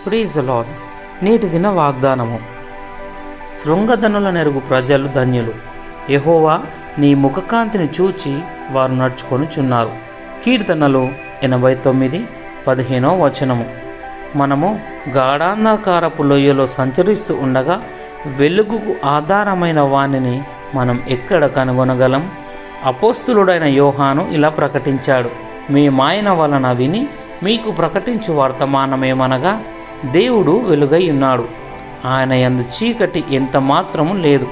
Praise the lord. నేటి దిన వాగ్దానము. శృంగధనుల నెరుగు ప్రజలు ధన్యులు, యెహోవా నీ ముఖకాంతిని చూచి వారు నడుచుకొనుచున్నారు. కీర్తనలు 89:15 వచనము. మనము గాఢాంధకారపు లోయలో సంచరిస్తూ ఉండగా వెలుగుకు ఆధారమైన వాణిని మనం ఎక్కడ కనుగొనగలం? అపోస్తులుడైన యోహాను ఇలా ప్రకటించాడు, మేమాయన వలన విని మీకు ప్రకటించు వర్తమానమేమనగా, దేవుడు వెలుగై ఉన్నాడు, ఆయన యందు చీకటి ఎంత మాత్రము లేదు.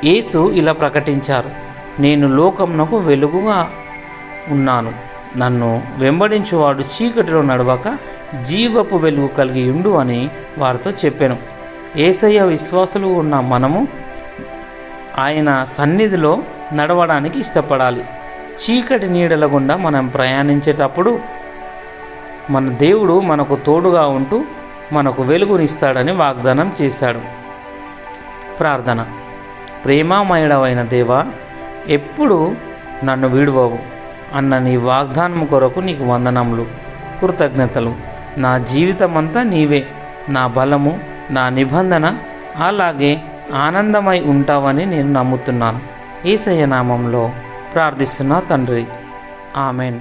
యేసు ఇలా ప్రకటించారు, నేను లోకమునకు వెలుగుగా ఉన్నాను, నన్ను వెంబడించువాడు చీకటిలో నడవక జీవపు వెలుగు కలిగి ఉండు అని వారితో చెప్పాను. యేసయ్య విశ్వాసులు ఉన్న మనము ఆయన సన్నిధిలో నడవడానికి ఇష్టపడాలి. చీకటి నీడల గుండా మనం ప్రయాణించేటప్పుడు మన దేవుడు మనకు తోడుగా ఉంటూ మనకు వెలుగునిస్తాడని వాగ్దానం చేశాడు. ప్రార్థన. ప్రేమామయుడవైన దేవా, ఎప్పుడు నన్ను విడువవు అన్న నీ వాగ్దానం కొరకు నీకు వందనములు, కృతజ్ఞతలు. నా జీవితమంతా నీవే, నా బలము, నా నిబంధన, అలాగే ఆనందమై ఉంటావని నేను నమ్ముతున్నాను. యేసయ్య నామంలో ప్రార్థిస్తున్నా తండ్రి, ఆమెన్.